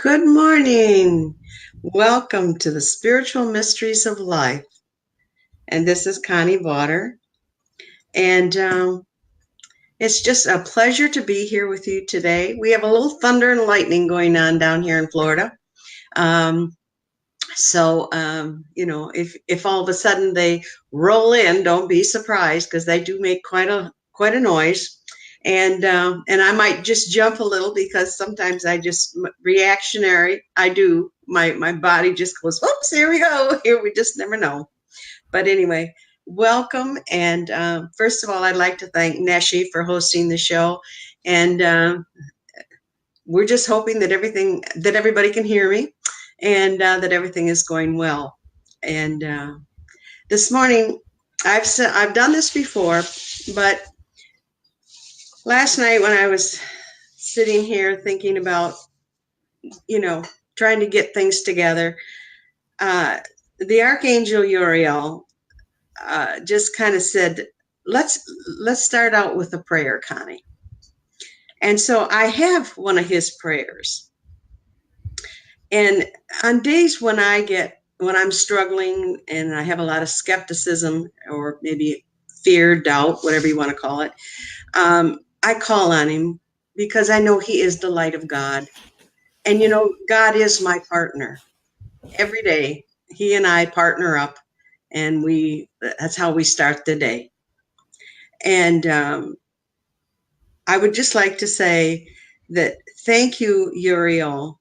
Good morning. Welcome to the Spiritual Mysteries of Life. And this is Connie Vawter. And it's just a pleasure to be here with you today. We have a little thunder and lightning going on down here in Florida. If all of a sudden they roll in, don't be surprised because they do make quite a noise. And I might just jump a little because sometimes I just reactionary. I do. My body just goes, "Oops, here we go." Here we just never know. But anyway, welcome. And first of all, I'd like to thank Neshi for hosting the show. And we're just hoping that everybody can hear me, and that everything is going well. And this morning, I've done this before, but last night when I was sitting here thinking about, trying to get things together, the Archangel Uriel just kind of said, let's start out with a prayer, Connie. And so I have one of his prayers. And on days when I'm struggling and I have a lot of skepticism or maybe fear, doubt, whatever you want to call it, I call on him because I know he is the light of God. And, God is my partner. Every day, he and I partner up, and that's how we start the day. And I would just like to say that thank you, Uriel,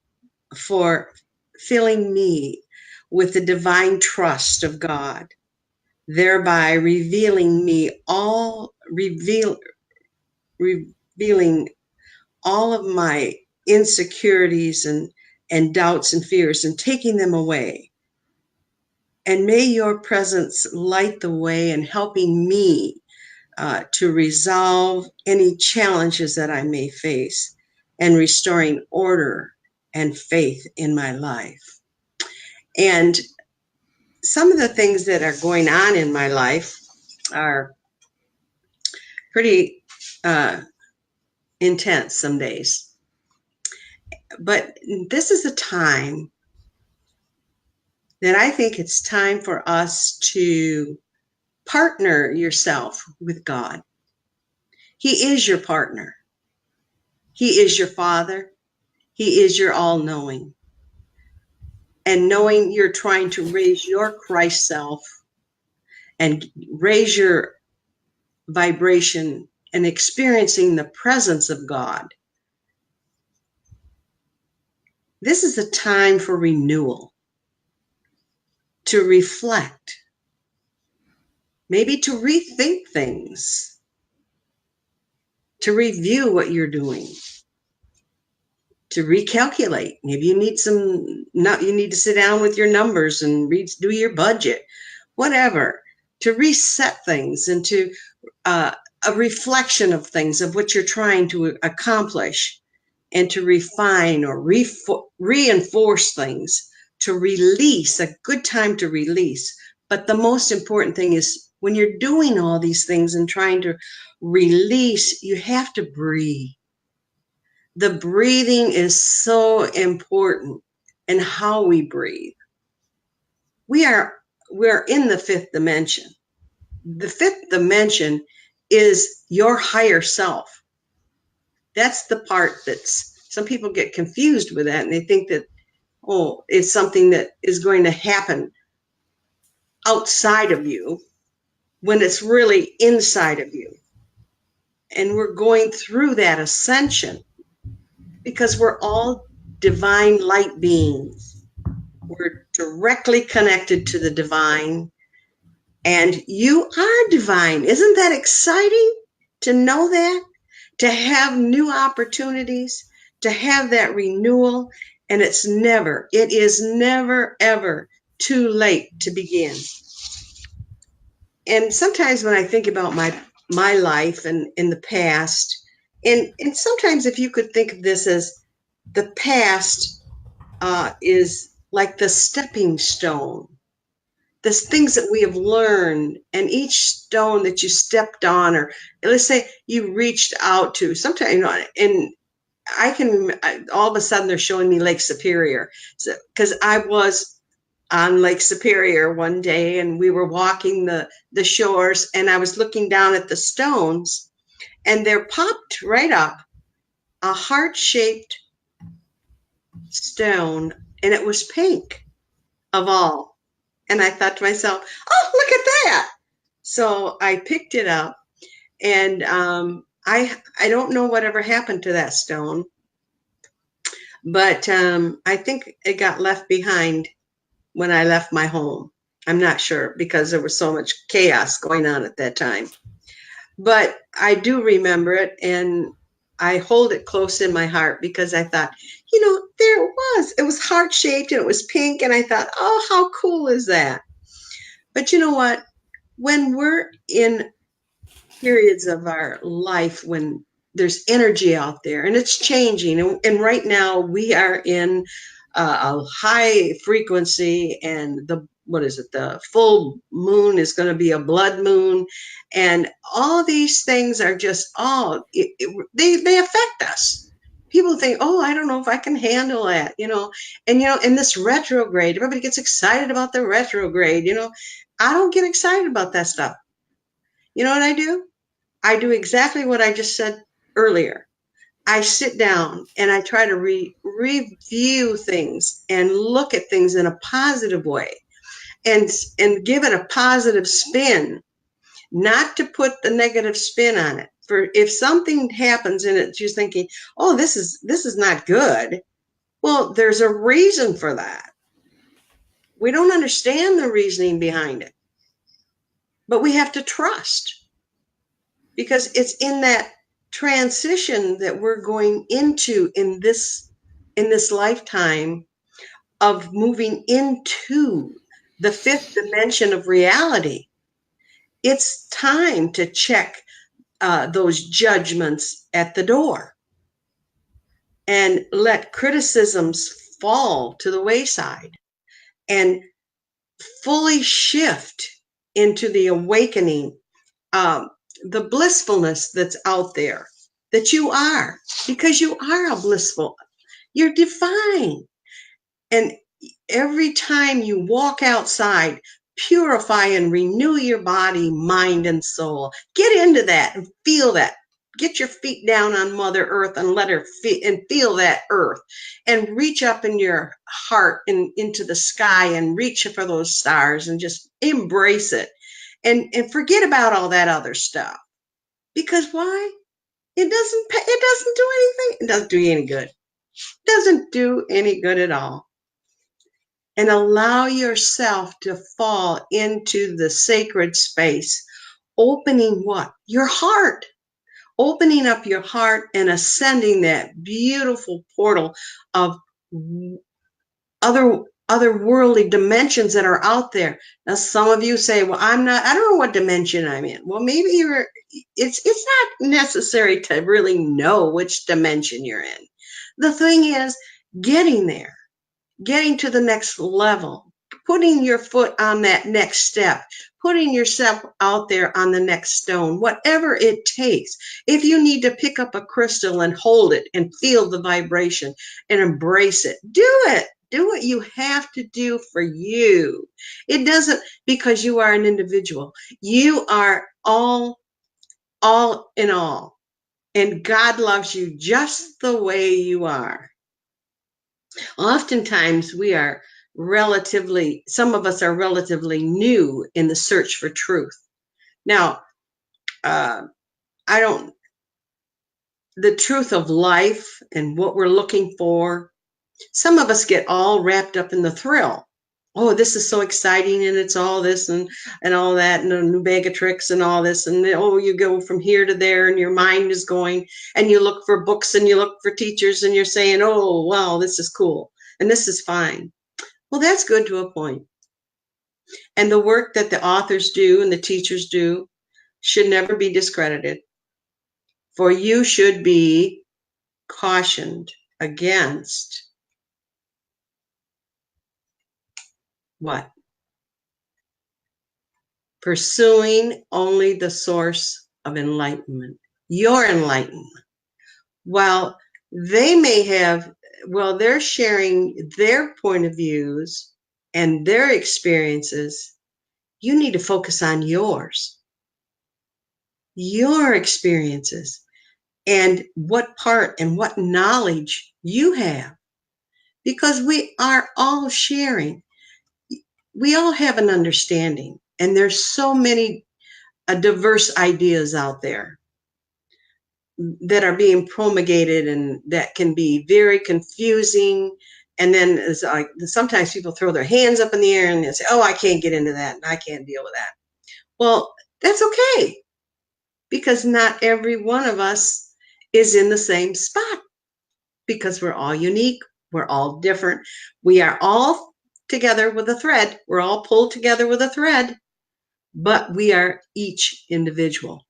for filling me with the divine trust of God, thereby revealing all of my insecurities and doubts and fears and taking them away. And may your presence light the way in helping me to resolve any challenges that I may face and restoring order and faith in my life. And some of the things that are going on in my life are pretty intense some days. But this is a time that I think it's time for us to partner yourself with God. He is your partner. He is your Father. He is your all-knowing. And knowing you're trying to raise your Christ self and raise your vibration and experiencing the presence of God. This is a time for renewal, to reflect, maybe to rethink things, to review what you're doing, to recalculate. Maybe you need to sit down with your numbers and do your budget, whatever, to reset things and to a reflection of things, of what you're trying to accomplish, and to refine or reinforce things, to release, a good time to release. But the most important thing is when you're doing all these things and trying to release, you have to breathe. The breathing is so important in how we breathe. We're in the fifth dimension. The fifth dimension is your higher self. That's the part some people get confused with that, and they think that, it's something that is going to happen outside of you when it's really inside of you. And we're going through that ascension because we're all divine light beings. We're directly connected to the divine, and you are divine. Isn't that exciting to know that? To have new opportunities, to have that renewal, and it is never, ever too late to begin. And sometimes when I think about my life and in the past, and sometimes if you could think of this as the past is like the stepping stone, the things that we have learned, and each stone that you stepped on, or let's say you reached out to, sometimes, and all of a sudden they're showing me Lake Superior. So, because I was on Lake Superior one day and we were walking the shores, and I was looking down at the stones, and there popped right up a heart-shaped stone, and it was pink of all. And I thought to myself, oh, look at that. So I picked it up, and I don't know whatever happened to that stone, but I think it got left behind when I left my home. I'm not sure, because there was so much chaos going on at that time. But I do remember it, and I hold it close in my heart, because I thought, there it was. It was heart-shaped and it was pink, and I thought, oh, how cool is that? But you know what? When we're in periods of our life when there's energy out there and it's changing, and right now we are in a high frequency, and the full moon is going to be a blood moon, and all these things are just they affect us. People think, oh, I don't know if I can handle that, and in this retrograde, everybody gets excited about the retrograde. I don't get excited about that stuff. You know what I do? I do exactly what I just said earlier. I sit down and I try to review things and look at things in a positive way, and give it a positive spin, not to put the negative spin on it. For if something happens and it's just thinking, oh, this is not good. Well, there's a reason for that. We don't understand the reasoning behind it, but we have to trust, because it's in that transition that we're going into in this lifetime, of moving into the fifth dimension of reality. It's time to check those judgments at the door, and let criticisms fall to the wayside, and fully shift into the awakening, the blissfulness that's out there, that you are, because you are you're divine. And every time you walk outside, purify and renew your body, mind, and soul. Get into that and feel that. Get your feet down on Mother Earth and let her feel that earth, and reach up in your heart and into the sky and reach for those stars and just embrace it, and forget about all that other stuff. Because why? It doesn't do anything. It doesn't do you any good. It doesn't do any good at all. And allow yourself to fall into the sacred space, opening what? Your heart. Opening up your heart and ascending that beautiful portal of otherworldly dimensions that are out there. Now, some of you say, well, I don't know what dimension I'm in. Well, maybe it's not necessary to really know which dimension you're in. The thing is getting there, getting to the next level, putting your foot on that next step, putting yourself out there on the next stone, whatever it takes. If you need to pick up a crystal and hold it and feel the vibration and embrace it, do it. Do what you have to do for you. It doesn't, because you are an individual. You are all in all. And God loves you just the way you are. Oftentimes some of us are relatively new in the search for truth. Now, the truth of life and what we're looking for, some of us get all wrapped up in the thrill. Oh, this is so exciting, and it's all this and all that, and a new bag of tricks and all this, and you go from here to there, and your mind is going, and you look for books and you look for teachers, and you're saying, oh, wow, this is cool, and this is fine. Well, that's good to a point. And the work that the authors do and the teachers do should never be discredited. For you should be cautioned against what? Pursuing only the source of enlightenment, your enlightenment, while They may have, well, they're sharing their point of views and their experiences. You need to focus on yours, your experiences, and what part and what knowledge you have, because we are all sharing. We all have an understanding, and there's so many diverse ideas out there that are being promulgated and that can be very confusing. And then it's like sometimes people throw their hands up in the air and they say, oh, I can't get into that and I can't deal with that. Well, that's okay, because not every one of us is in the same spot, because we're all unique. We're all different. We are all together with a thread. We're all pulled together with a thread, but we are each individual.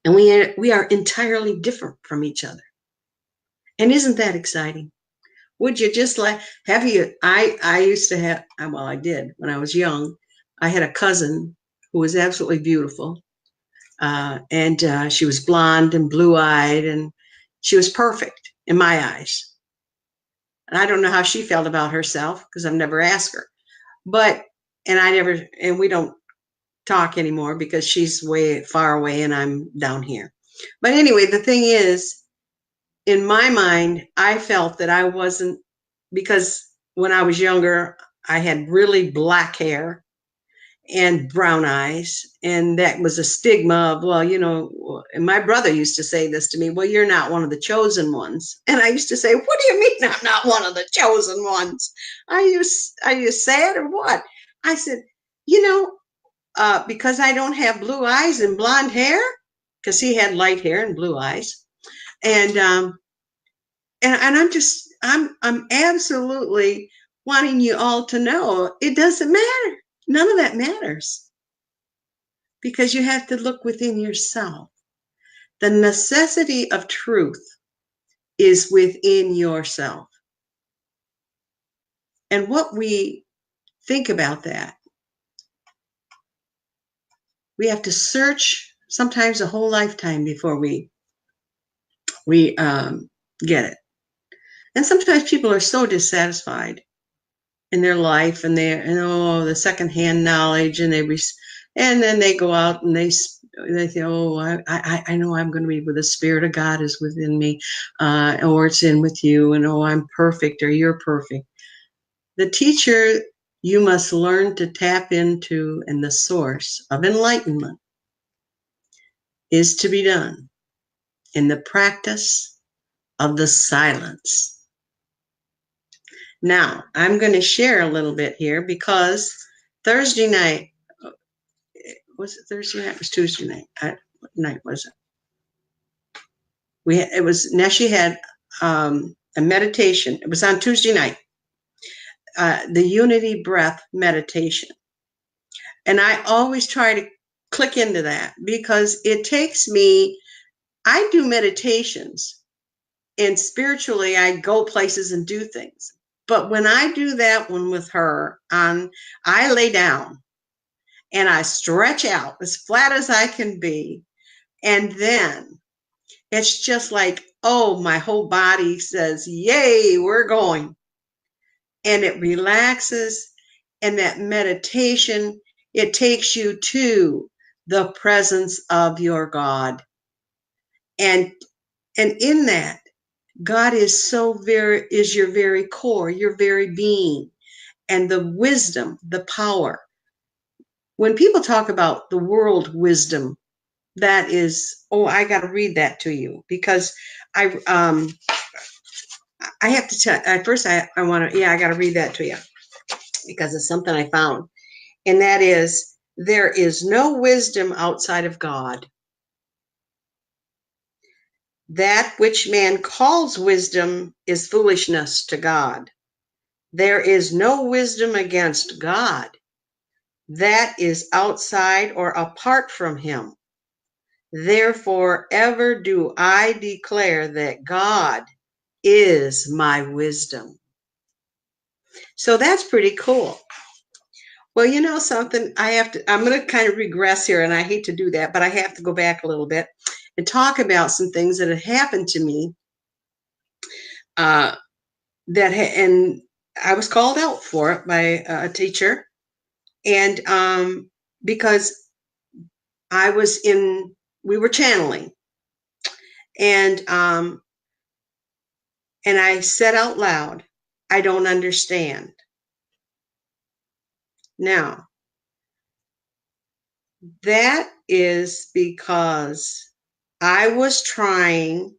And we are entirely different from each other. And isn't that exciting? Would you just like, have you, I used to have, well, I did when I was young. I had a cousin who was absolutely beautiful. And she was blonde and blue-eyed, and she was perfect in my eyes. And I don't know how she felt about herself, because I've never asked her. But, and we don't talk anymore because she's way far away and I'm down here. But anyway, the thing is, in my mind, I felt that I wasn't, because when I was younger, I had really black hair and brown eyes. And that was a stigma of, well, you know, and my brother used to say this to me, well, you're not one of the chosen ones. And I used to say, what do you mean I'm not one of the chosen ones? Are you sad or what? I said, you know, because I don't have blue eyes and blonde hair, because he had light hair and blue eyes. And I'm absolutely wanting you all to know it doesn't matter. None of that matters, because you have to look within yourself. The necessity of truth is within yourself. And what we think about that, we have to search sometimes a whole lifetime before we get it. And sometimes people are so dissatisfied in their life, and the secondhand knowledge, and then they go out and they say, oh, I know I'm going to be with the Spirit of God is within me, or it's in with you, and oh, I'm perfect, or you're perfect. The teacher you must learn to tap into, and the source of enlightenment is to be done in the practice of the silence. Now, I'm going to share a little bit here, because Thursday night, was it Thursday night? It was Tuesday night. What night was it? Nessie had a meditation. It was on Tuesday night, the Unity Breath meditation. And I always try to click into that, because it takes me, I do meditations, and spiritually I go places and do things. But when I do that one with her, I lay down and I stretch out as flat as I can be. And then it's just like, oh, my whole body says, yay, we're going. And it relaxes. And that meditation, it takes you to the presence of your God. And in that, God is is your very core, your very being, and the wisdom, the power. When people talk about the world wisdom, that is, oh, I got to read that to you, because I have to tell, at first I want to, I got to read that to you, because it's something I found. And that is, there is no wisdom outside of God. That which man calls wisdom is foolishness to God. There is no wisdom against God. That is outside or apart from him. Therefore, ever do I declare that God is my wisdom. So that's pretty cool. Well, you know something, I'm going to kind of regress here, and I hate to do that, but I have to go back a little bit and talk about some things that have happened to me and I was called out for it by a teacher, and because we were channeling, and I said out loud, "I don't understand." Now, that is because I was trying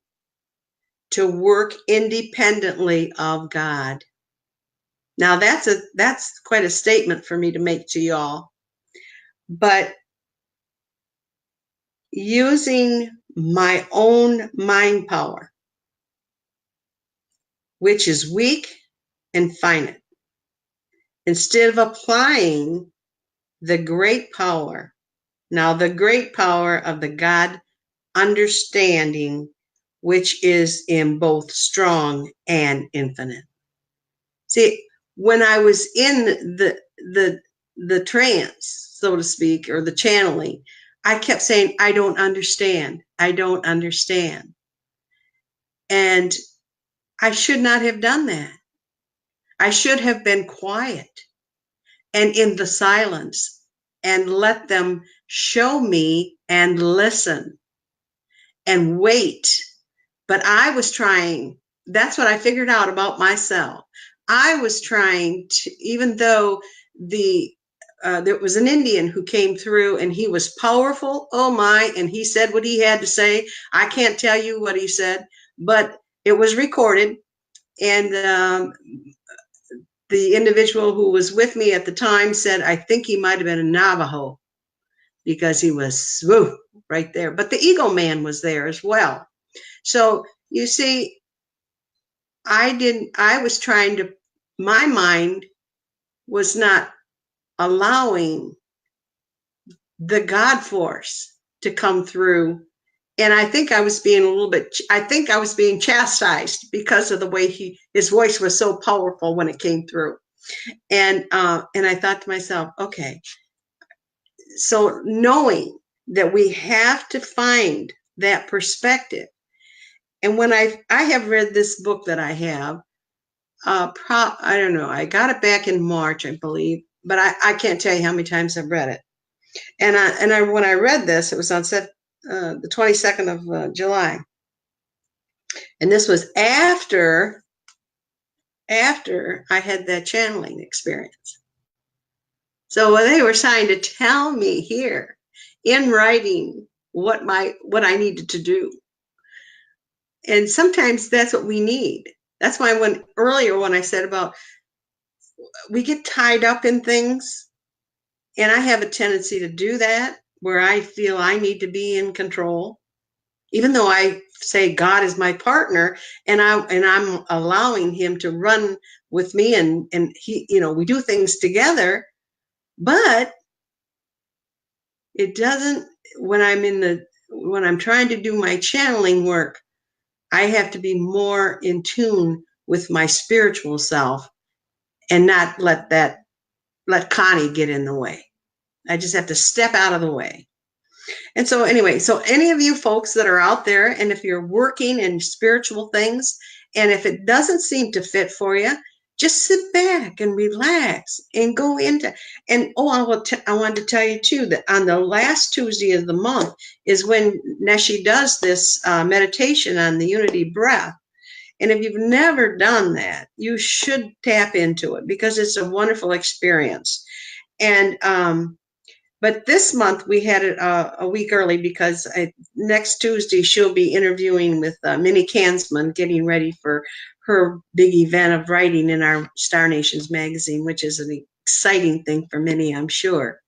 to work independently of God. Now that's quite a statement for me to make to y'all. But using my own mind power, which is weak and finite, instead of applying the great power, now the great power of the God understanding, which is in both strong and infinite. See, when I was in the trance, so to speak, or the channeling, I kept saying, "I don't understand. I don't understand." And I should not have done that. I should have been quiet and in the silence and let them show me and listen and wait. But I was trying, that's what I figured out about myself. I was trying to, even though there was an Indian who came through and he was powerful, oh my, and he said what he had to say. I can't tell you what he said, but it was recorded. And the individual who was with me at the time said, I think he might have been a Navajo because he was right there. But the Eagle Man was there as well. So you see, I was trying to, my mind was not allowing the God force to come through. And I think I was being chastised because of the way his voice was so powerful when it came through. And I thought to myself, okay, so knowing that we have to find that perspective. And when I have read this book that I have, I don't know, I got it back in March, I believe, but I can't tell you how many times I've read it. And when I read this, it was on the 22nd of July. And this was after I had that channeling experience. So they were trying to tell me here in writing what I needed to do. And sometimes that's what we need. That's why earlier when I said about we get tied up in things, and I have a tendency to do that where I feel I need to be in control, even though I say God is my partner and I'm allowing him to run with me and he, we do things together, but it doesn't, when I'm trying to do my channeling work, I have to be more in tune with my spiritual self and not let Connie get in the way. I just have to step out of the way. And so anyway, so any of you folks that are out there, and if you're working in spiritual things, and if it doesn't seem to fit for you, just sit back and relax and go into, and I wanted to tell you too, that on the last Tuesday of the month is when Neshi does this meditation on the unity breath. And if you've never done that, you should tap into it because it's a wonderful experience. And, but this month we had it a week early because next Tuesday she'll be interviewing with Minnie Kansman, getting ready for her big event of writing in our Star Nations magazine, which is an exciting thing for Minnie, I'm sure.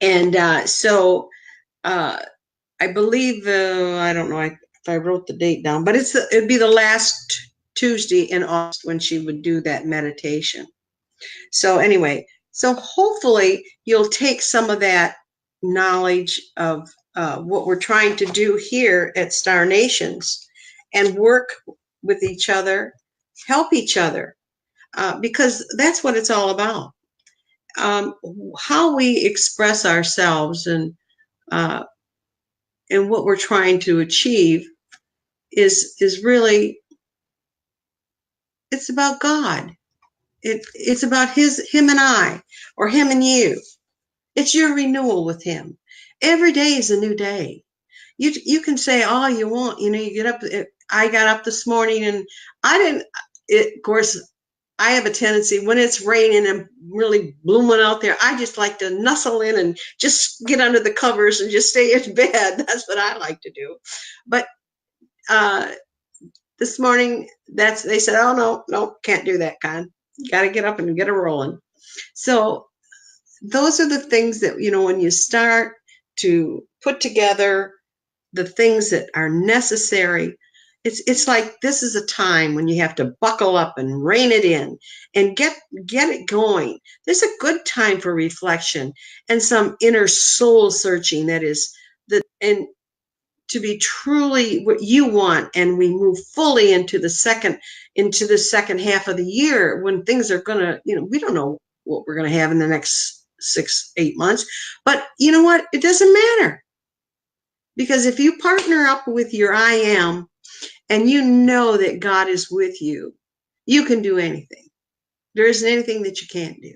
And so I believe, I don't know if I wrote the date down, but it'd be the last Tuesday in August when she would do that meditation. So anyway, so hopefully you'll take some of that knowledge of what we're trying to do here at Star Nations and work with each other, help each other, because that's what it's all about. How we express ourselves and what we're trying to achieve is really It's about God. It's about him and I, or him and you. It's your renewal with him. Every day is a new day. You can say all you want. You know, you get up. I got up this morning and I didn't. Of course, I have a tendency when it's raining and really blooming out there, I just like to nestle in and just get under the covers and just stay in bed. That's what I like to do. But uh, this morning, they said, oh, no, can't do that, Con. You got to get up and get it rolling. So those are the things that, you know, when you start to put together the things that are necessary, it's like this is a time when you have to buckle up and rein it in and get it going. There's a good time for reflection and some inner soul searching, that is and to be truly what you want. And we move fully into the second half of the year, when things are gonna, you know, we don't know what we're gonna have in the next 6-8 months, but you know what, it doesn't matter. Because if you partner up with your I am, and you know that God is with you, you can do anything. There isn't anything that you can't do.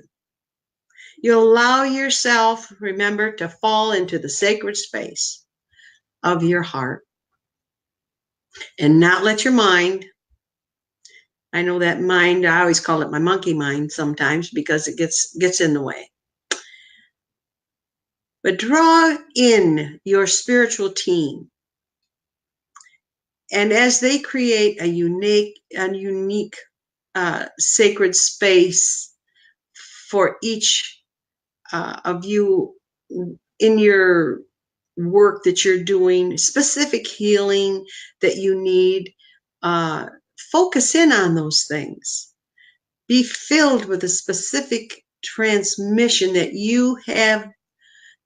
You allow yourself, remember, to fall into the sacred space of your heart and not let your mind, I know that mind, I always call it my monkey mind sometimes because it gets in the way. But draw in your spiritual team. And as they create a unique sacred space for each of you in your work that you're doing, specific healing that you need, focus in on those things. Be filled with a specific transmission that you have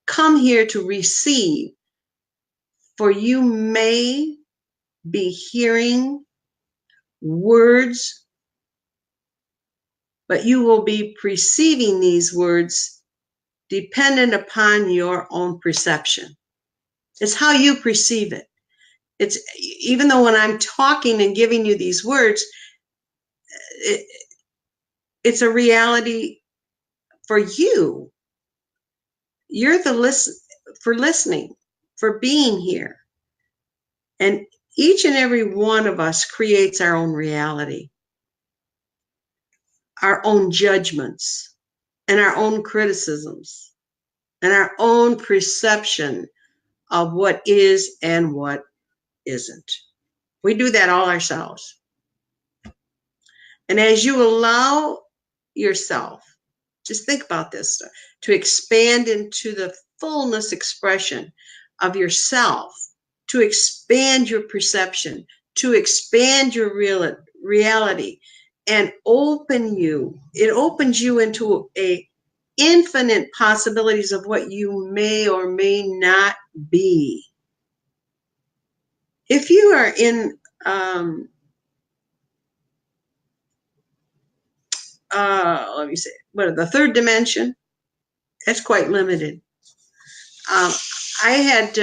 come here to receive. For you may be hearing words, but you will be perceiving these words dependent upon your own perception. It's how you perceive it. It's even though when I'm talking and giving you these words, it's a reality for you. You're the for listening, for being here. And each and every one of us creates our own reality, our own judgments, and our own criticisms, and our own perception of what is and what isn't. We do that all ourselves. And as you allow yourself, just think about this, to expand into the fullness expression of yourself, to expand your perception, to expand your reality, and it opens you into a infinite possibilities of what you may or may not be. If you are in let me say, the third dimension, that's quite limited. I had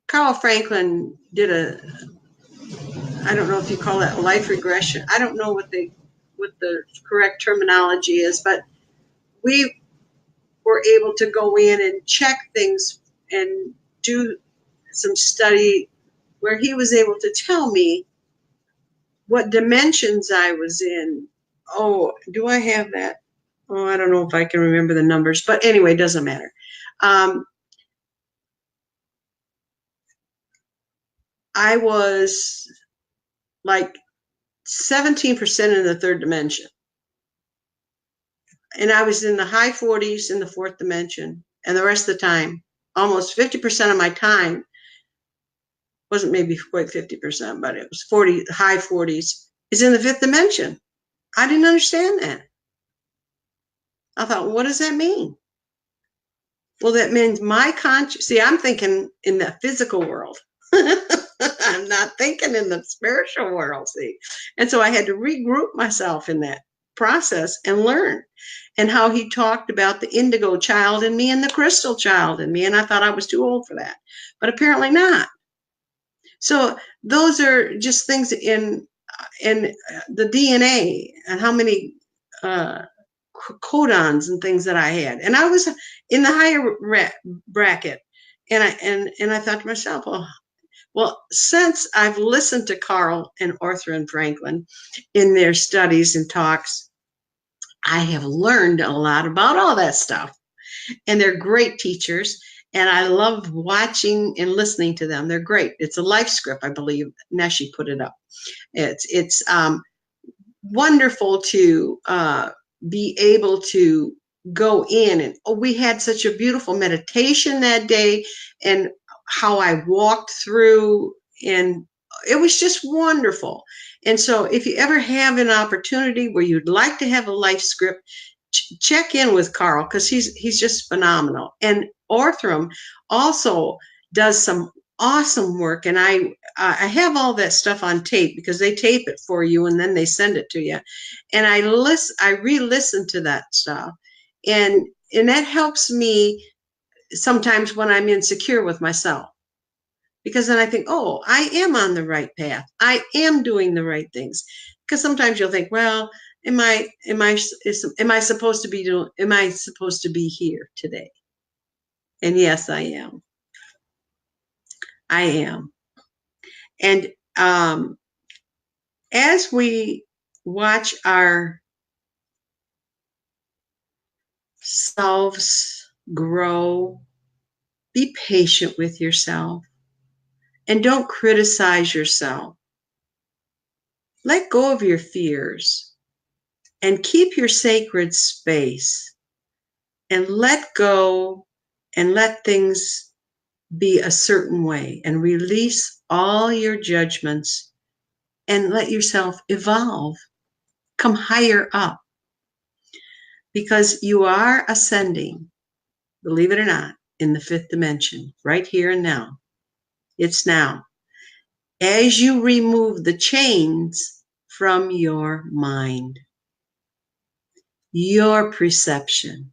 Carl Franklin did I don't know if you call that a life regression. I don't know what the correct terminology is, but we were able to go in and check things and do some study where he was able to tell me what dimensions I was in. Oh, do I have that? Oh, I don't know if I can remember the numbers, but anyway, it doesn't matter. I was like 17% in the third dimension. And I was in the high 40s in the fourth dimension. And the rest of the time, almost 50% of my time, wasn't maybe quite 50%, but it was high 40s, is in the fifth dimension. I didn't understand that. I thought, what does that mean? Well, that means my conscious, see, I'm thinking in the physical world. I'm not thinking in the spiritual world, see. And so I had to regroup myself in that process and learn. And how he talked about the indigo child in me and the crystal child in me. And I thought I was too old for that, but apparently not. So those are just things in and the DNA and how many codons and things that I had. And I was in the higher bracket. And I thought to myself, well, since I've listened to Carl and Arthur and Franklin in their studies and talks, I have learned a lot about all that stuff. And they're great teachers. And I love watching and listening to them. They're great. It's a life script, I believe. Neshi put it up. It's wonderful to be able to go in. And we had such a beautiful meditation that day, and how I walked through, and it was just wonderful. And so if you ever have an opportunity where you'd like to have a life script, check in with Carl, because he's just phenomenal. And Orthram also does some awesome work, and I have all that stuff on tape, because they tape it for you and then they send it to you. And I re-listen to that stuff, and that helps me sometimes when I'm insecure with myself, because then I think, oh, I am on the right path. I am doing the right things. Because sometimes you'll think, well, am I supposed to be here today? And yes, I am. I am. And as we watch our selves grow, be patient with yourself and don't criticize yourself. Let go of your fears and keep your sacred space, and let go and let things be a certain way, and release all your judgments and let yourself evolve. Come higher up, because you are ascending, believe it or not, in the fifth dimension, right here and now. It's now. As you remove the chains from your mind, your perception,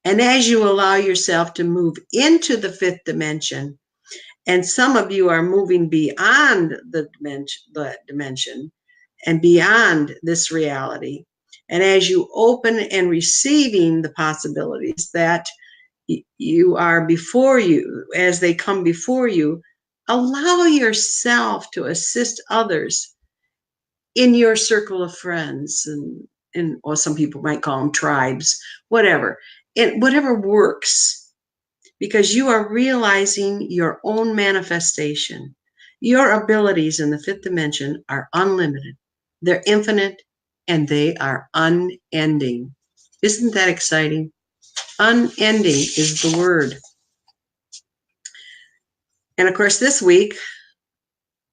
and as you allow yourself to move into the fifth dimension, and some of you are moving beyond the dimension and beyond this reality, and as you open and receiving the possibilities that you are before you, as they come before you, allow yourself to assist others in your circle of friends, and or some people might call them tribes, whatever, and whatever works, because you are realizing your own manifestation. Your abilities in the fifth dimension are unlimited. They're infinite, and they are unending. Isn't that exciting? Unending is the word. And of course, this week,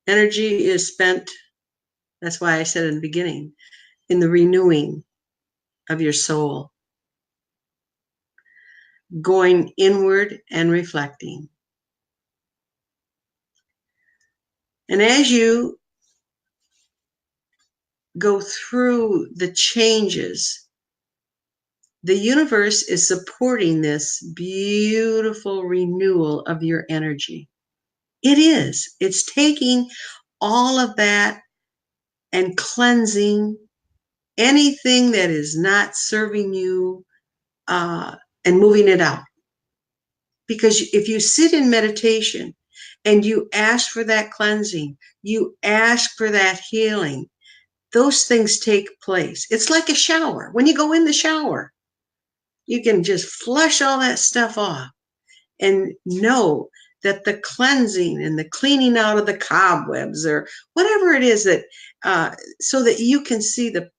energy is spent, that's why I said in the beginning, in the renewing of your soul, going inward and reflecting. And as you go through the changes, the universe is supporting this beautiful renewal of your energy. It is. It's taking all of that and cleansing anything that is not serving you, and moving it out. Because if you sit in meditation and you ask for that cleansing, you ask for that healing, those things take place. It's like a shower. When you go in the shower, you can just flush all that stuff off and know that the cleansing and the cleaning out of the cobwebs, or whatever it is, that so that you can see the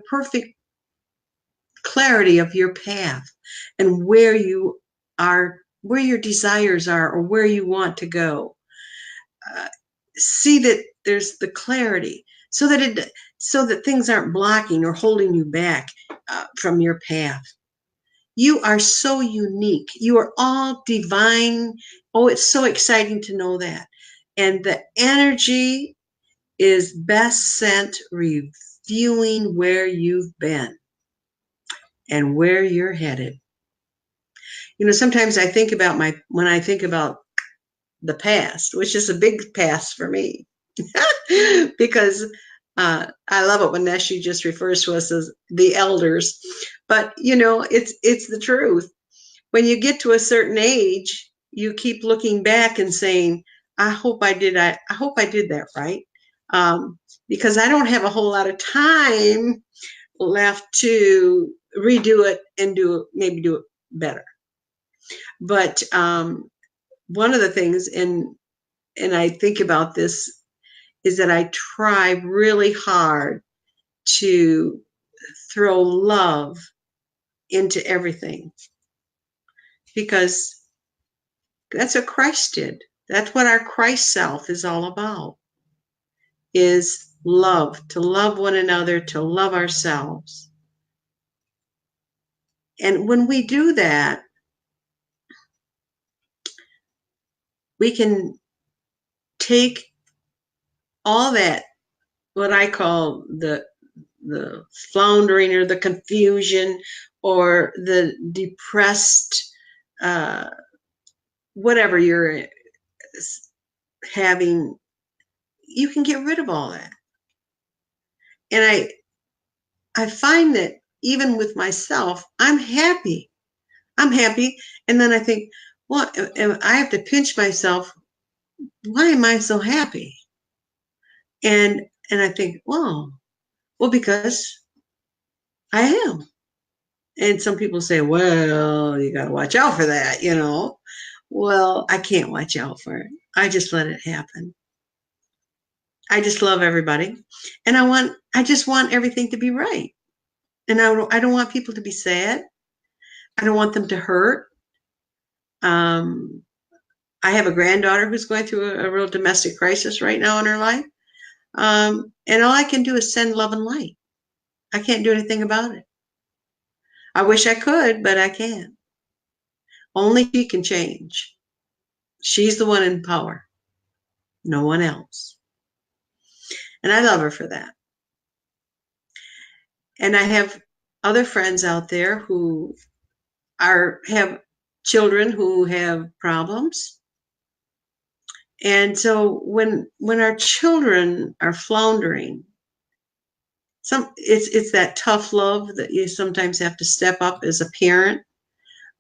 perfect clarity of your path, and where you are, where your desires are, or where you want to go. See that there's the clarity, so that things aren't blocking or holding you back from your path. You are so unique. You are all divine. Oh, it's so exciting to know that. And the energy is best sent reviewing where you've been and where you're headed. You know, sometimes I think about when I think about the past, which is a big past for me. because I love it when Nessie just refers to us as the elders. But it's the truth. When you get to a certain age, you keep looking back and saying, I hope I did that right. Because I don't have a whole lot of time left to redo it and maybe do it better. But one of the things, and I think about this, is that I try really hard to throw love into everything, because that's what Christ did. That's what our Christ self is all about, is love, to love one another, to love ourselves. And when we do that, we can take all that, what I call the floundering or the confusion or the depressed, whatever you're having, you can get rid of all that. And I find that even with myself, I'm happy. And then I think, well, I have to pinch myself. Why am I so happy? And I think, well, because I am. And some people say, well, you got to watch out for that, Well, I can't watch out for it. I just let it happen. I just love everybody. And I just want everything to be right. And I don't want people to be sad. I don't want them to hurt. I have a granddaughter who's going through a real domestic crisis right now in her life. And all I can do is send love and light. I can't do anything about it. I wish I could, but I can't. Only she can change. She's the one in power, no one else. And I love her for that. And I have other friends out there who have children who have problems. And so when our children are floundering, it's that tough love that you sometimes have to step up as a parent.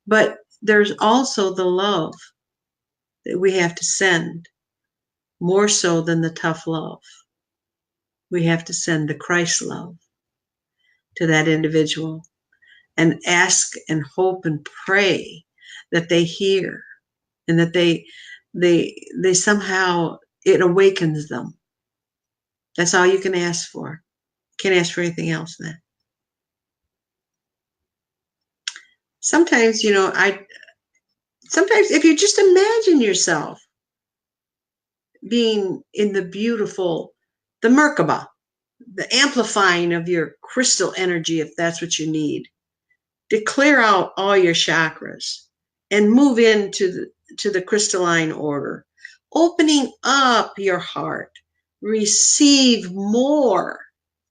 But there's also the love that we have to send, more so than the tough love. We have to send the Christ love to that individual and ask and hope and pray that they hear, and that they somehow, it awakens them. That's all you can ask for. Can't ask for anything else than that. Sometimes, sometimes if you just imagine yourself being in the beautiful, the Merkaba, the amplifying of your crystal energy, if that's what you need, to clear out all your chakras and move into the crystalline order, opening up your heart, receive more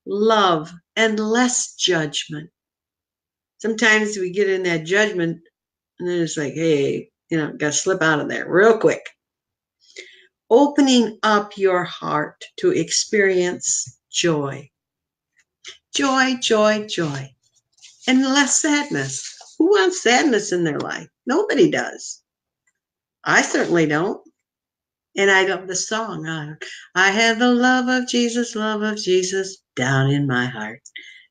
love and less judgment. Sometimes we get in that judgment and then it's like, hey, got to slip out of there real quick. Opening up your heart to experience joy. Joy, joy, joy. And less sadness. Who wants sadness in their life? Nobody does. I certainly don't. And I love the song. I have the love of Jesus down in my heart.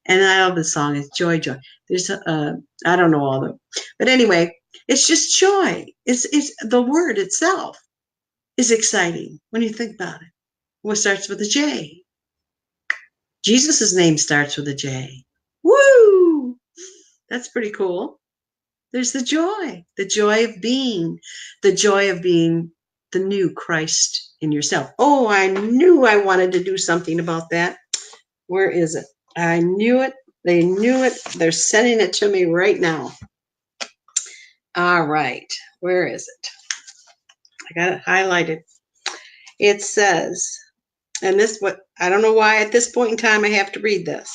And I love the song. It's joy, joy. There's I don't know all of them. But anyway, it's just joy. It's the word itself is exciting when you think about it. What starts with a J? Jesus' name starts with a J. Woo! That's pretty cool. There's the joy of being the new Christ in yourself. Oh, I knew I wanted to do something about that. Where is it? I knew it. They knew it. They're sending it to me right now. All right. Where is it? I got it highlighted. It says, and I don't know why at this point in time I have to read this.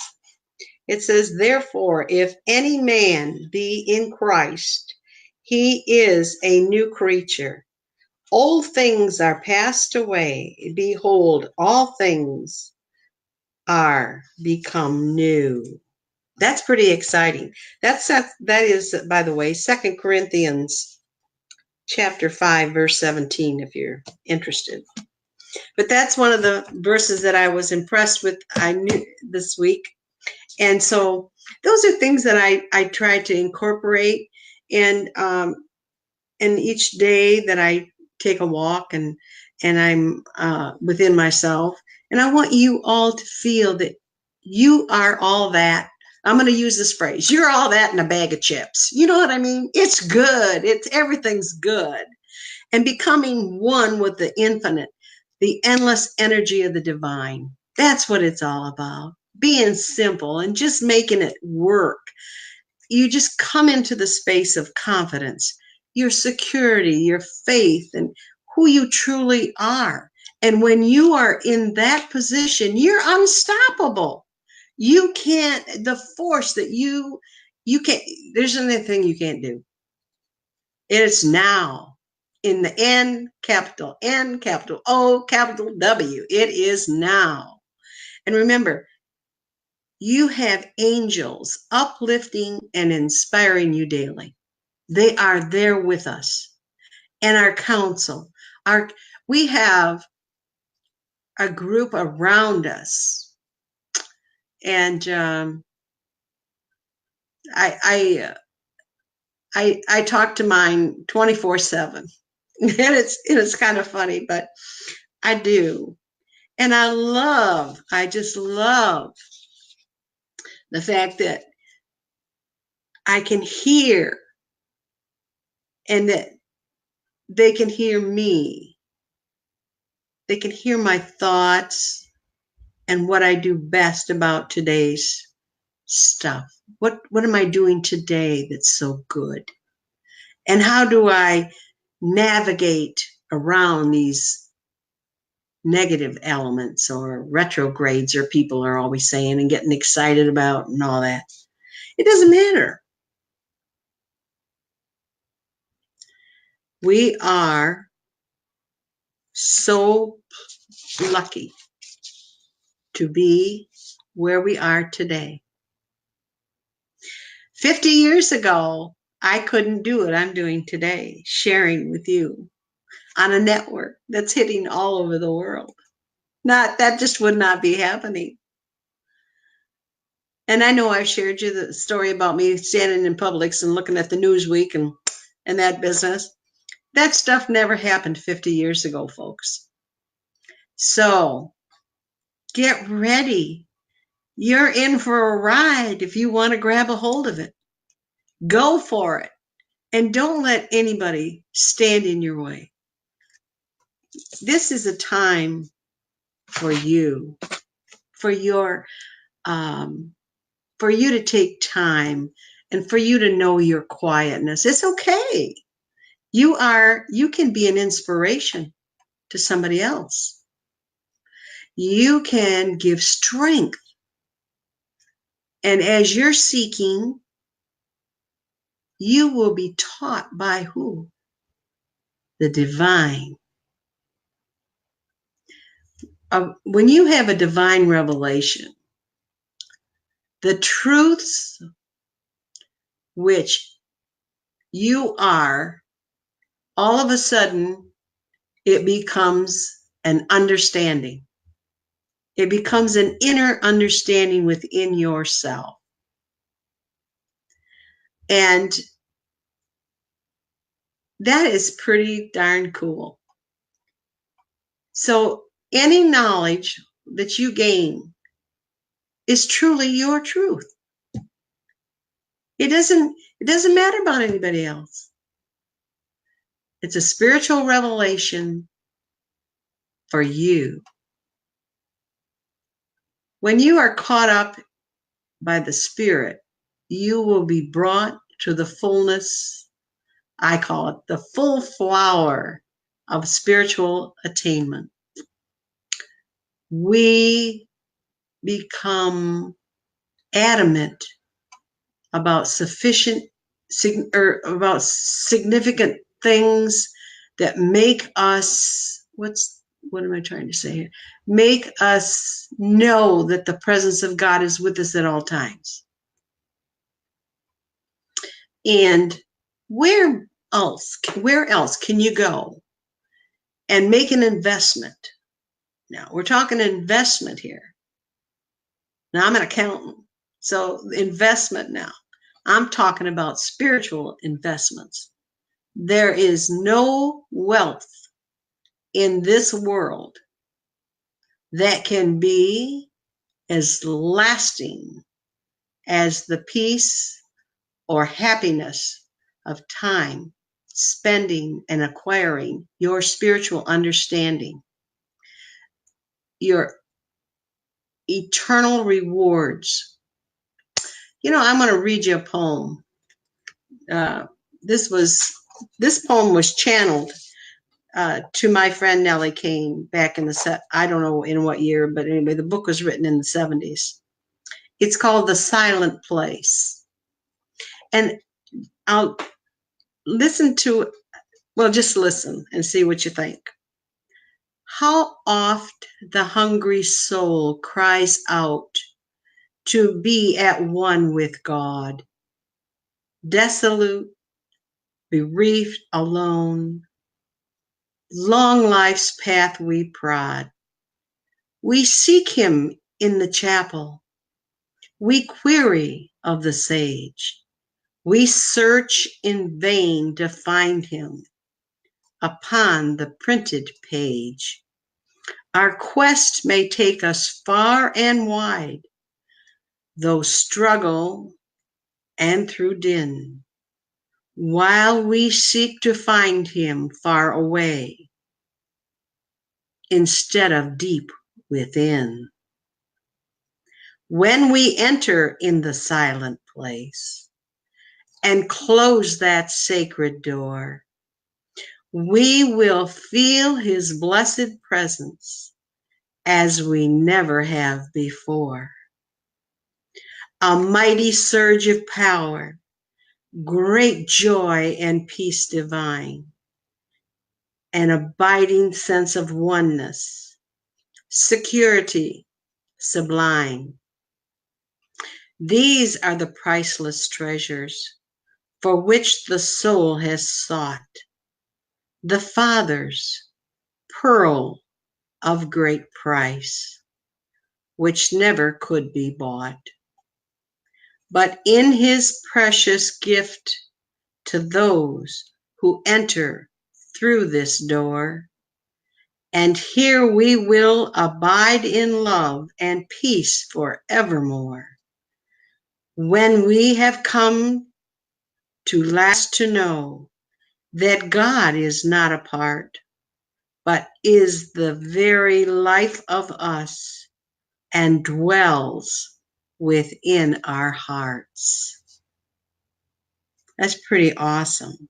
It says, therefore, if any man be in Christ, he is a new creature. Old things are passed away. Behold, all things are become new. That's pretty exciting. That is, by the way, 2 Corinthians chapter 5, verse 17, if you're interested. But that's one of the verses that I was impressed with. I knew this week. And so those are things that I try to incorporate. And each day that I take a walk and I'm within myself. And I want you all to feel that you are all that. I'm going to use this phrase. You're all that in a bag of chips. You know what I mean? It's good. Everything's good. And becoming one with the infinite, the endless energy of the divine. That's what it's all about. Being simple and just making it work. You just come into the space of confidence, your security, your faith, and who you truly are. And when you are in that position, you're unstoppable. You can't, the force that you can't, there's anything you can't do. It's now. In the N, capital O, capital W. It is now. And remember, you have angels uplifting and inspiring you daily. They are there with us. And our counsel, we have a group around us. And I talk to mine 24/7. And it's kind of funny, but I do. And I just love the fact that I can hear and that they can hear me. They can hear my thoughts and what I do best about today's stuff. What am I doing today that's so good? And how do I navigate around these negative elements or retrogrades, or people are always saying and getting excited about and all that? It doesn't matter. We are so lucky to be where we are today. 50 years ago, I couldn't do what I'm doing today, sharing with you on a network that's hitting all over the world. That just would not be happening. And I know I've shared you the story about me standing in Publix and looking at the Newsweek and that business. That stuff never happened 50 years ago, folks. So get ready. You're in for a ride if you want to grab a hold of it. Go for it. And don't let anybody stand in your way. This is a time for you, for you to take time and for you to know your quietness. It's okay. You can be an inspiration to somebody else. You can give strength. And as you're seeking, you will be taught by who? The divine. When you have a divine revelation, the truths which you are, all of a sudden, it becomes an understanding. It becomes an inner understanding within yourself. And that is pretty darn cool. So any knowledge that you gain is truly your truth. It doesn't matter about anybody else. It's a spiritual revelation for you. When you are caught up by the Spirit, you will be brought to the fullness, I call it the full flower of spiritual attainment. We become adamant about about significant things that make us, what am I trying to say here? Make us know that the presence of God is with us at all times. And where else can you go and make an investment? Now, we're talking investment here. Now, I'm an accountant, so investment now. I'm talking about spiritual investments. There is no wealth in this world that can be as lasting as the peace or happiness of time spending and acquiring your spiritual understanding, your eternal rewards. I'm going to read you a poem. This poem was channeled to my friend Nellie Kane back in I don't know in what year, but anyway, the book was written in the 70s. It's called The Silent Place. And I'll just listen and see what you think. How oft the hungry soul cries out to be at one with God, desolate, bereaved, alone, long life's path we prod. We seek him in the chapel. We query of the sage. We search in vain to find him upon the printed page. Our quest may take us far and wide, though struggle and through din, while we seek to find him far away, instead of deep within. When we enter in the silent place and close that sacred door, we will feel his blessed presence as we never have before. A mighty surge of power, great joy and peace divine, an abiding sense of oneness, security sublime. These are the priceless treasures for which the soul has sought, the Father's pearl of great price, which never could be bought. But in his precious gift to those who enter through this door, and here we will abide in love and peace forevermore. When we have come to last to know that God is not apart, but is the very life of us and dwells within our hearts. That's pretty awesome.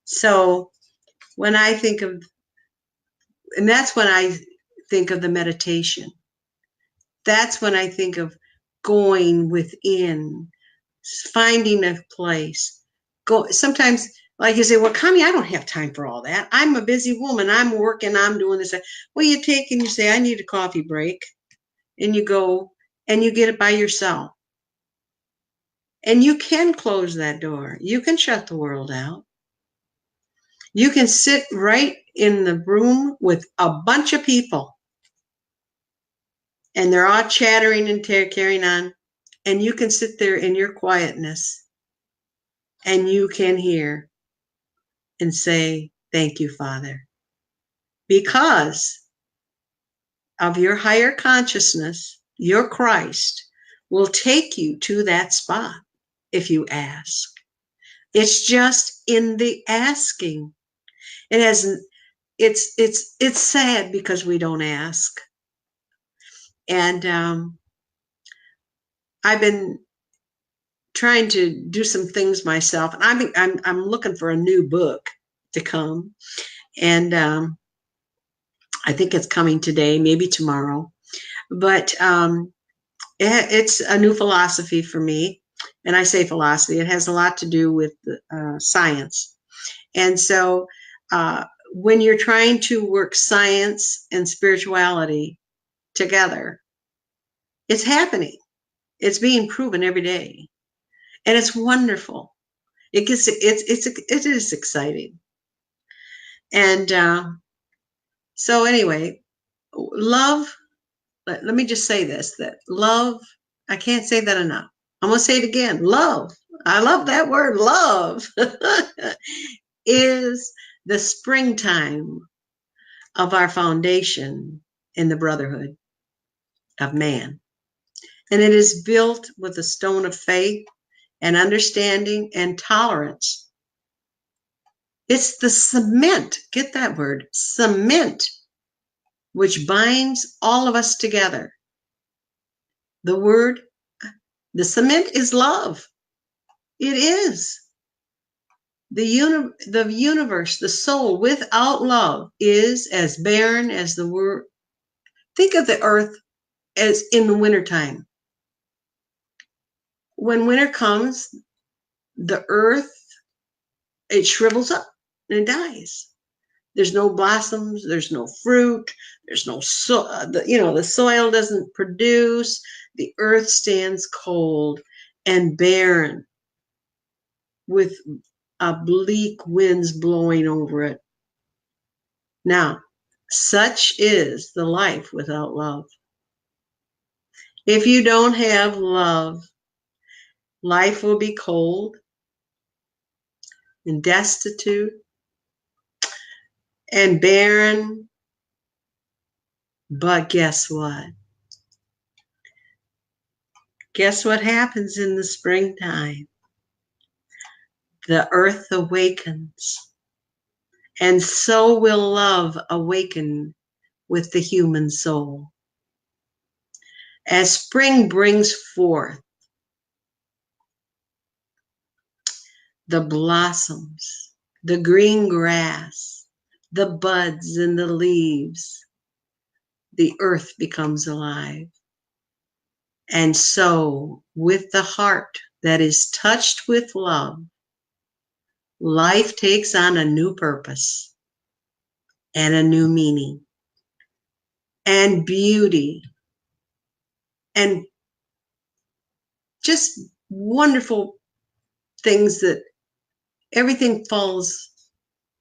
So when I think of, and that's when I think of the meditation. That's when I think of going within, finding a place. Sometimes, like you say, well, Connie, I don't have time for all that. I'm a busy woman. I'm working. I'm doing this. Well, you take and you say, I need a coffee break. And you go and you get it by yourself. And you can close that door. You can shut the world out. You can sit right in the room with a bunch of people. And they're all chattering and carrying on. And you can sit there in your quietness. And you can hear and say, thank you, Father. Because of your higher consciousness, your Christ will take you to that spot if you ask. It's just in the asking. It hasn't, it's sad because we don't ask. And I've been trying to do some things myself, and I'm looking for a new book to come, and I think it's coming today, maybe tomorrow. But it's a new philosophy for me, and I say philosophy. It has a lot to do with science, And so when you're trying to work science and spirituality together, it's happening. It's being proven every day. And it's wonderful. It is exciting. And so anyway, love, let me just say this, that love, I can't say that enough. I'm going to say it again. Love. I love that word, love, is the springtime of our foundation in the brotherhood of man. And it is built with a stone of faith and understanding and tolerance. It's the cement, get that word, cement, which binds all of us together. The cement is love. It is. The universe, the soul without love is as barren as the word. Think of the earth as in the wintertime. When winter comes, the earth, it shrivels up and it dies. There's no blossoms, there's no fruit, there's no the soil doesn't produce, the earth stands cold and barren with bleak winds blowing over it. Now, such is the life without love. If you don't have love, life will be cold and destitute and barren. But guess what? Guess what happens in the springtime? The earth awakens, and so will love awaken with the human soul. As spring brings forth the blossoms, the green grass, the buds and the leaves, the earth becomes alive. And so, with the heart that is touched with love, life takes on a new purpose and a new meaning and beauty and just wonderful things, that everything falls,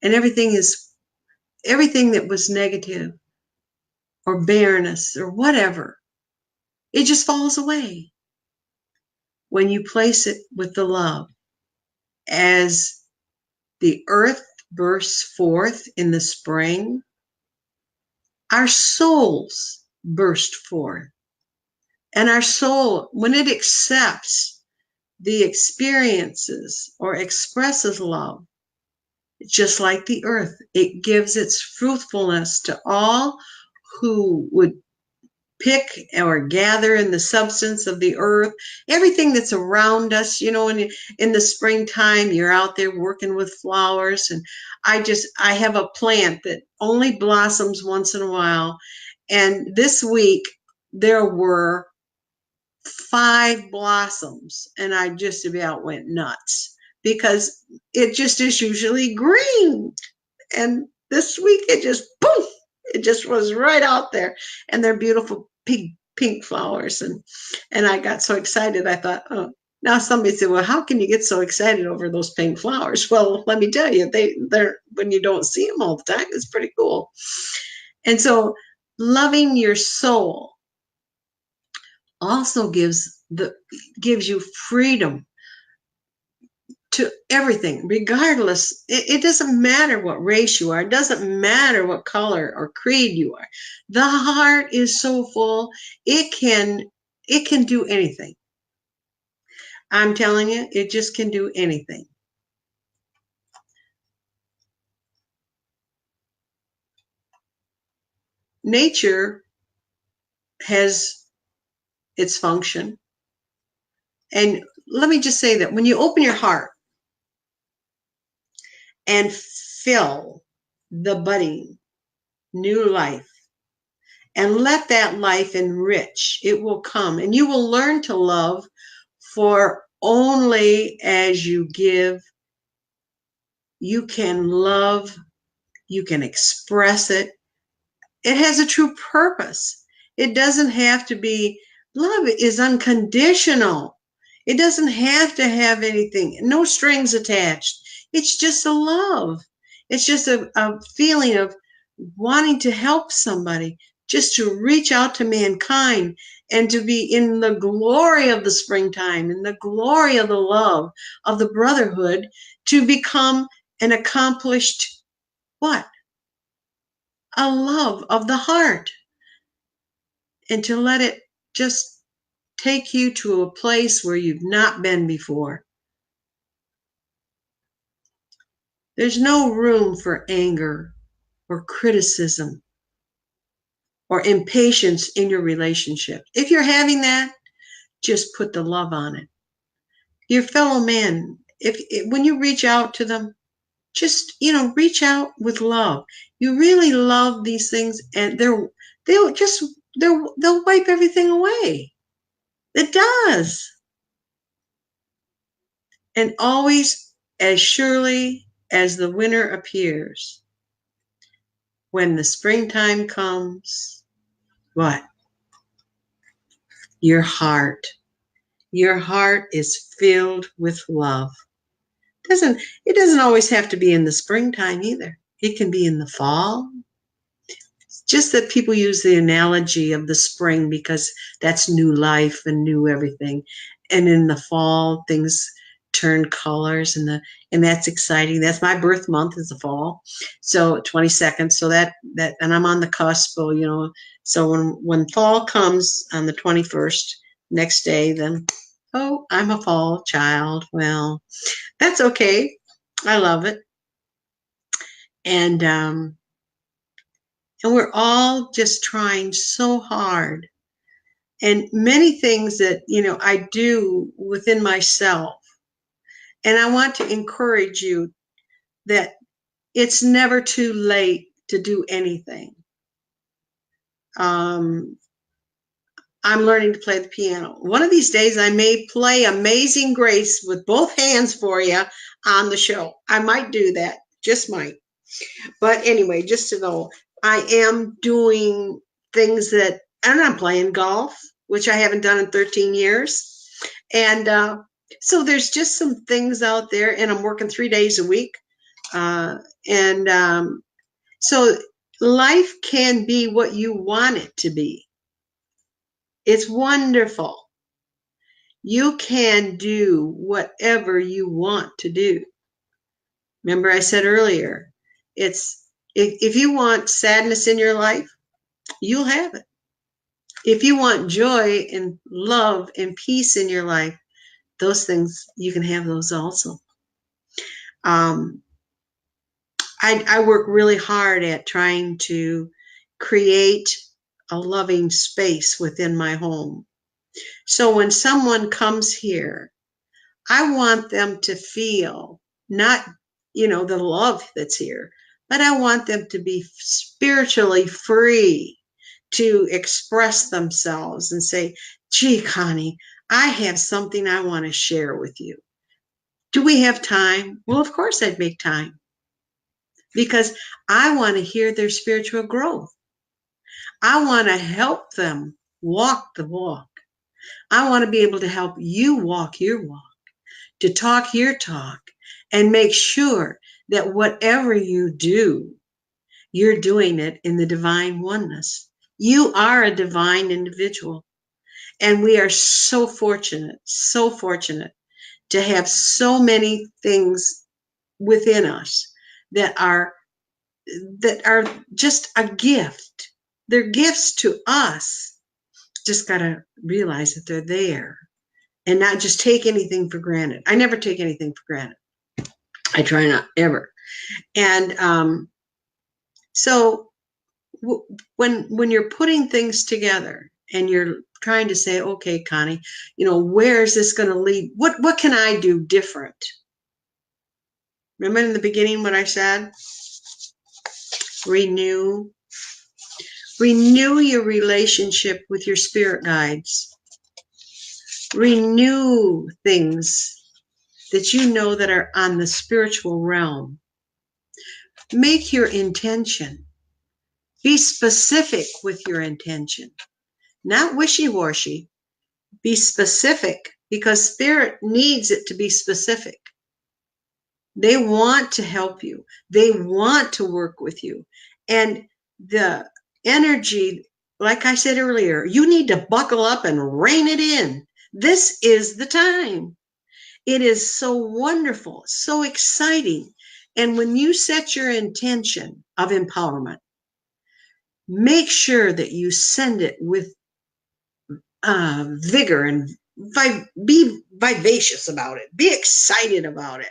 and everything that was negative or barrenness or whatever, it just falls away when you place it with the love. As the earth bursts forth in the spring, our souls burst forth. And our soul, when it accepts the experiences or expresses love, just like the earth, it gives its fruitfulness to all who would pick or gather in the substance of the earth, everything that's around us. In the springtime, you're out there working with flowers, and I have a plant that only blossoms once in a while. And this week there were 5 blossoms, and I just about went nuts because it just is usually green. And this week it just, poof, it just was right out there. And they're beautiful pink flowers. And I got so excited, I thought, oh, now somebody said, well, how can you get so excited over those pink flowers? Well, let me tell you, they're when you don't see them all the time, it's pretty cool. And so loving your soul also gives you freedom to everything, regardless. It doesn't matter what race you are. It doesn't matter what color or creed you are. The heart is so full, it can do anything. I'm telling you, it just can do anything. Nature has its function. And let me just say that when you open your heart and fill the budding new life, and let that life enrich, it will come, and you will learn to love, for only as you give You can love, you can express it. It has a true purpose. It doesn't have to be, love is unconditional. It doesn't have to have anything, no strings attached. It's just a love. It's just a feeling of wanting to help somebody, just to reach out to mankind and to be in the glory of the springtime, in the glory of the love, of the brotherhood, to become an accomplished what? A love of the heart. And to let it just take you to a place where you've not been before. There's no room for anger or criticism or impatience in your relationship. If you're having that, just put the love on it. Your fellow man, when you reach out to them, just, reach out with love. You really love these things, and they'll wipe everything away. It does. And always, as surely as the winter appears, when the springtime comes, what? Your heart is filled with love. It doesn't always have to be in the springtime either. It can be in the fall. It's just that people use the analogy of the spring because that's new life and new everything. And in the fall, things turn colors, and that's exciting. That's my birth month, is the fall. So 22nd. So that and I'm on the cusp, so when fall comes on the 21st, next day, then I'm a fall child. Well, that's okay. I love it. And we're all just trying so hard. And many things that, I do within myself. And I want to encourage you that it's never too late to do anything. I'm learning to play the piano. One of these days, I may play Amazing Grace with both hands for you on the show. I might do that, just might. But anyway, just to know, I am doing things and I'm playing golf, which I haven't done in 13 years. And so there's just some things out there, and I'm working 3 days a week. So life can be what you want it to be. It's wonderful. You can do whatever you want to do. Remember I said earlier, if you want sadness in your life, you'll have it. If you want joy and love and peace in your life, those things, you can have those also. I work really hard at trying to create a loving space within my home. So when someone comes here, I want them to feel not, the love that's here, but I want them to be spiritually free to express themselves and say, gee, Connie, I have something I want to share with you. Do we have time? Well, of course I'd make time, because I want to hear their spiritual growth. I want to help them walk the walk. I want to be able to help you walk your walk, to talk your talk, and make sure that whatever you do, you're doing it in the divine oneness. You are a divine individual. And we are so fortunate to have so many things within us that are just a gift. They're gifts to us. Just got to realize that they're there and not just take anything for granted. I never take anything for granted. I try not ever. And so when you're putting things together and you're trying to say, okay, Connie, where is this going to lead? What can I do different? Remember in the beginning what I said? Renew your relationship with your spirit guides. Renew things that you know that are on the spiritual realm. Make your intention. Be specific with your intention, not wishy-washy. Be specific, because Spirit needs it to be specific. They want to help you. They want to work with you. And the energy, like I said earlier, you need to buckle up and rein it in. This is the time. It is so wonderful, so exciting. And when you set your intention of empowerment, make sure that you send it with vigor and be vivacious about it. Be excited about it.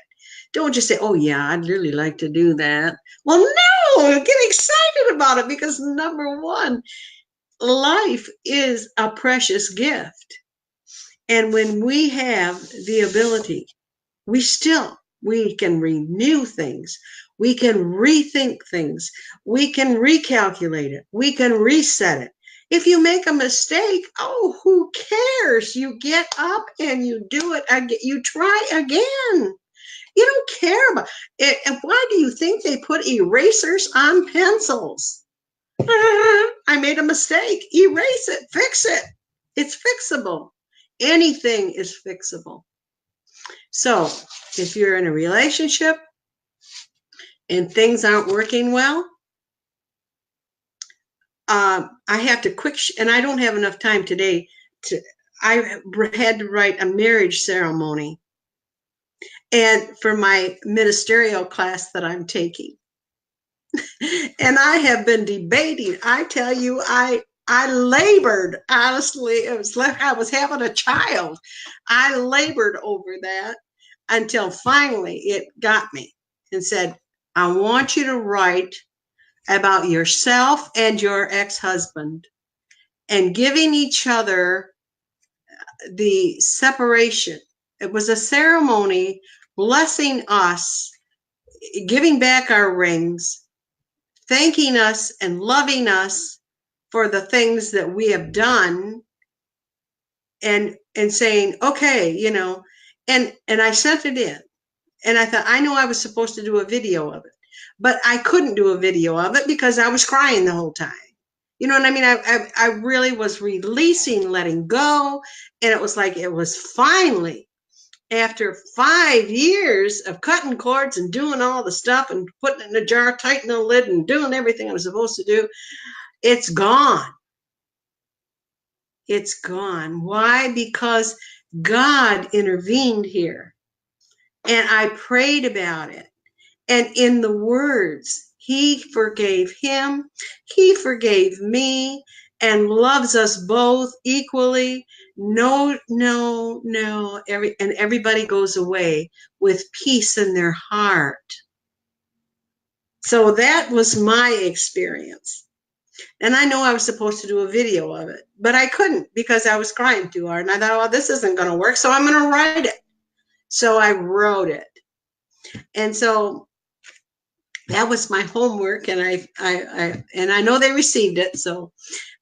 Don't just say, oh yeah, I'd really like to do that. Well, no, get excited about it, because number one, life is a precious gift. And when we have the ability, we can renew things. We can rethink things. We can recalculate it. We can reset it. If you make a mistake, oh, who cares? You get up and you do it again. You try again. You don't care about it. And why do you think they put erasers on pencils? I made a mistake. Erase it. Fix it. It's fixable. Anything is fixable. So if you're in a relationship and things aren't working well, I have to and I don't have enough time today I had to write a marriage ceremony and for my ministerial class that I'm taking. And I have been debating. I tell you, I labored, honestly. It was like I was having a child. I labored over that until finally it got me and said, I want you to write about yourself and your ex-husband and giving each other the separation. It was a ceremony blessing us, giving back our rings, thanking us and loving us for the things that we have done, and saying, okay, and I sent it in, and I thought, I know I was supposed to do a video of it, but I couldn't do a video of it because I was crying the whole time. You know what I mean? I really was releasing, letting go, and it was like it was finally, after 5 years of cutting cords and doing all the stuff and putting it in a jar, tightening the lid and doing everything I was supposed to do, it's gone. It's gone. Why? Because God intervened here. And I prayed about it. And in the words, He forgave him, He forgave me, and loves us both equally. No, no, no. And everybody goes away with peace in their heart. So that was my experience. And I know I was supposed to do a video of it, but I couldn't because I was crying too hard. And I thought, well, this isn't going to work, so I'm going to write it. So I wrote it. And so that was my homework, and I know they received it, so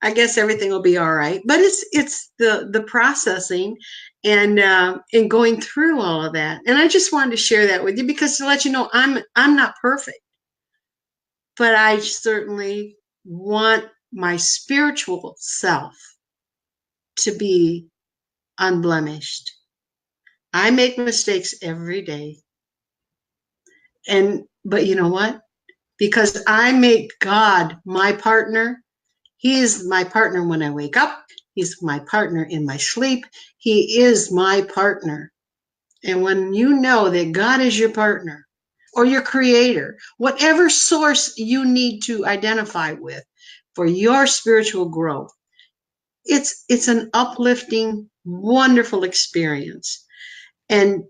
I guess everything will be all right. But it's the processing and going through all of that. And I just wanted to share that with you, because to let you know, I'm not perfect, but I certainly want my spiritual self to be unblemished. I make mistakes every day. But you know what? Because I make God my partner. He is my partner when I wake up. He's my partner in my sleep. He is my partner. And when you know that God is your partner or your creator, whatever source you need to identify with for your spiritual growth, it's an uplifting, wonderful experience. And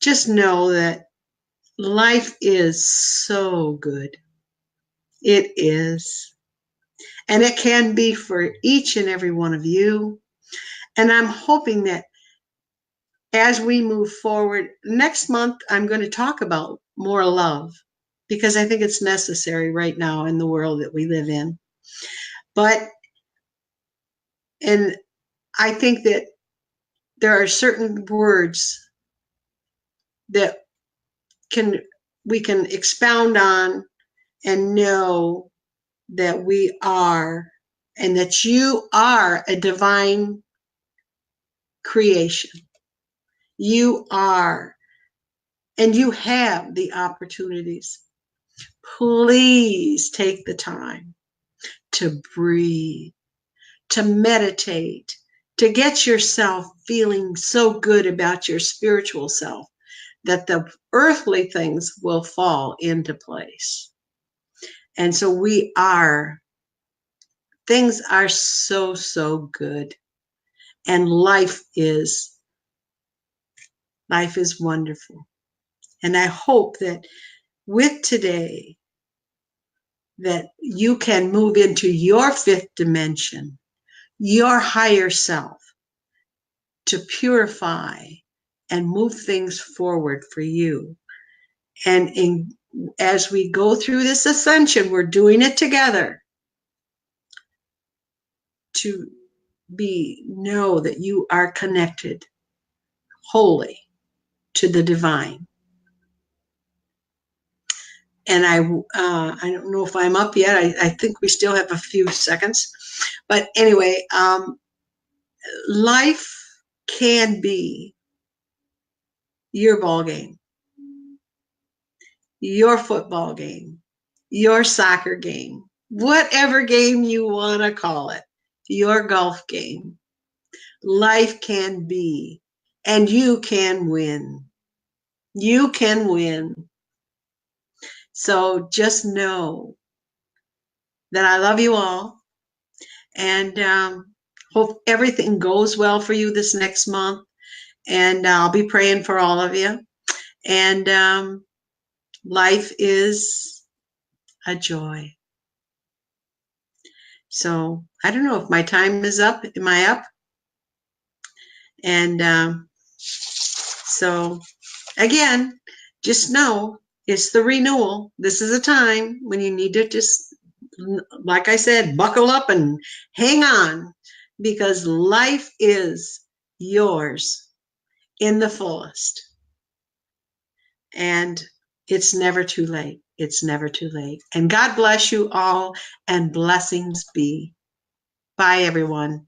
just know that life is so good. It is. And it can be for each and every one of you. And I'm hoping that as we move forward, next month, I'm going to talk about more love, because I think it's necessary right now in the world that we live in. And I think that there are certain words that can we can expound on and know that we are, and that you are a divine creation. You are, and you have the opportunities. Please take the time to breathe, to meditate, to get yourself feeling so good about your spiritual self that the earthly things will fall into place. And so things are so, so good. And life is wonderful. And I hope that with today, that you can move into your fifth dimension, your higher self, to purify and move things forward for you. And as we go through this ascension, we're doing it together, to know that you are connected wholly to the divine. And I don't know if I'm up yet. I think we still have a few seconds. But anyway, life can be your ball game, your football game, your soccer game, whatever game you want to call it, your golf game. Life can be, and you can win. You can win. So just know that I love you all, and hope everything goes well for you this next month. And I'll be praying for all of you. And life is a joy. So I don't know if my time is up. Am I up? And so again, just know it's the renewal. This is a time when you need to just, like I said, buckle up and hang on, because life is yours in the fullest. And it's never too late. It's never too late. And God bless you all, and blessings be. Bye, everyone.